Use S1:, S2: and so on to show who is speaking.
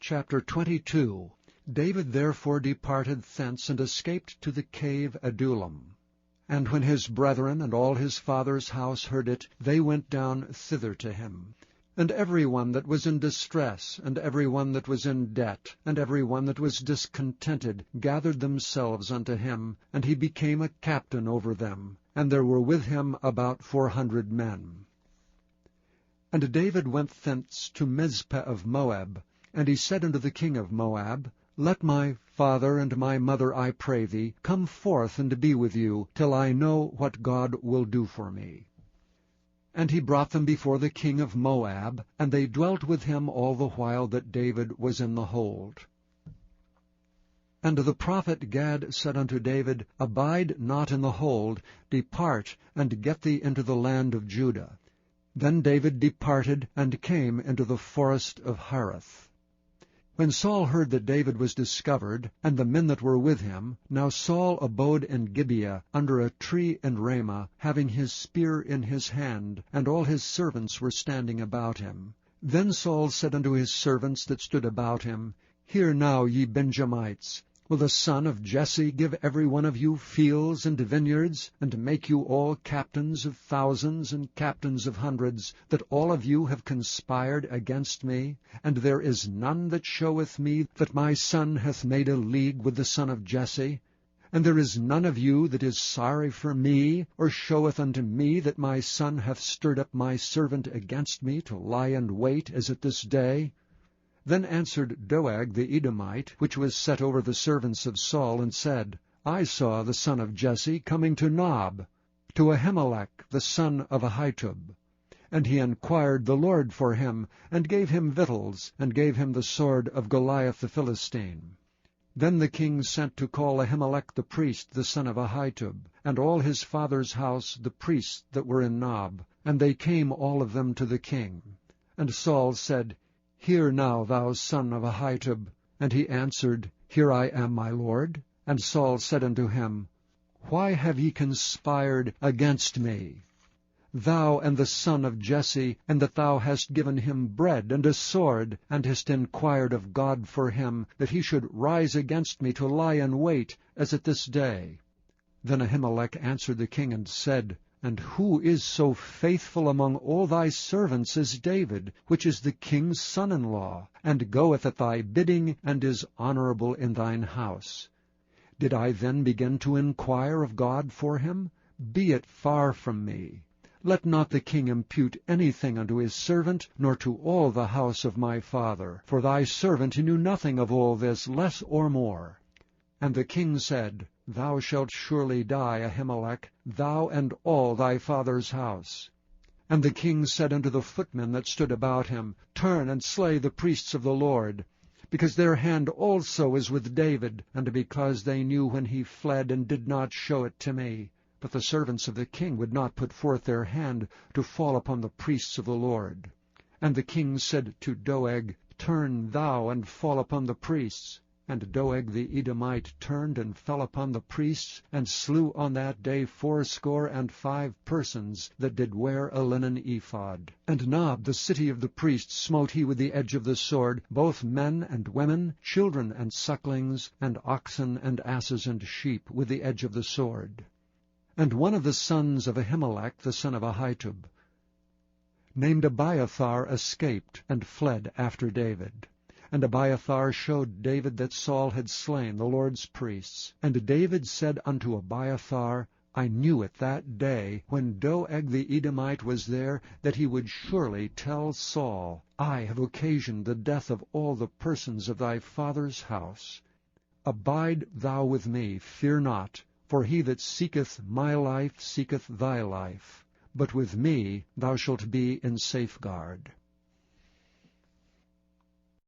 S1: Chapter 22. David therefore departed thence, and escaped to the cave Adullam. And when his brethren and all his father's house heard it, they went down thither to him. And every one that was in distress, and every one that was in debt, and every one that was discontented, gathered themselves unto him, and he became a captain over them. And there were with him about 400 men. And David went thence to Mizpeh of Moab, and he said unto the king of Moab, Let my father and my mother, I pray thee, come forth and be with you, till I know what God will do for me. And he brought them before the king of Moab, and they dwelt with him all the while that David was in the hold. And the prophet Gad said unto David, Abide not in the hold, depart, and get thee into the land of Judah. Then David departed, and came into the forest of Hareth. When Saul heard that David was discovered, and the men that were with him, now Saul abode in Gibeah, under a tree in Ramah, having his spear in his hand, and all his servants were standing about him. Then Saul said unto his servants that stood about him, Hear now, ye Benjamites, will the son of Jesse give every one of you fields and vineyards, and make you all captains of thousands and captains of hundreds, that all of you have conspired against me? And there is none that showeth me that my son hath made a league with the son of Jesse? And there is none of you that is sorry for me, or showeth unto me that my son hath stirred up my servant against me to lie and wait, as at this day? Then answered Doeg the Edomite, which was set over the servants of Saul, and said, I saw the son of Jesse coming to Nob, to Ahimelech the son of Ahitub. And he enquired the Lord for him, and gave him victuals, and gave him the sword of Goliath the Philistine. Then the king sent to call Ahimelech the priest, the son of Ahitub, and all his father's house, the priests that were in Nob. And they came all of them to the king. And Saul said, Hear now, thou son of Ahitub. And he answered, Here I am, my lord. And Saul said unto him, Why have ye conspired against me, thou and the son of Jesse, and that thou hast given him bread and a sword, and hast inquired of God for him, that he should rise against me to lie in wait, as at this day? Then Ahimelech answered the king and said, And who is so faithful among all thy servants as David, which is the king's son-in-law, and goeth at thy bidding, and is honorable in thine house? Did I then begin to inquire of God for him? Be it far from me. Let not the king impute anything unto his servant, nor to all the house of my father. For thy servant knew nothing of all this, less or more. And the king said, Thou shalt surely die, Ahimelech, thou and all thy father's house. And the king said unto the footmen that stood about him, Turn and slay the priests of the Lord, because their hand also is with David, and because they knew when he fled, and did not show it to me. But the servants of the king would not put forth their hand to fall upon the priests of the Lord. And the king said to Doeg, Turn thou and fall upon the priests. And Doeg the Edomite turned and fell upon the priests, and slew on that day 75 persons that did wear a linen ephod. And Nob, the city of the priests, smote he with the edge of the sword, both men and women, children and sucklings, and oxen and asses and sheep, with the edge of the sword. And one of the sons of Ahimelech, the son of Ahitub, named Abiathar, escaped, and fled after David. And Abiathar showed David that Saul had slain the Lord's priests. And David said unto Abiathar, I knew it that day, when Doeg the Edomite was there, that he would surely tell Saul, I have occasioned the death of all the persons of thy father's house. Abide thou with me, fear not, for he that seeketh my life seeketh thy life. But with me thou shalt be in safeguard.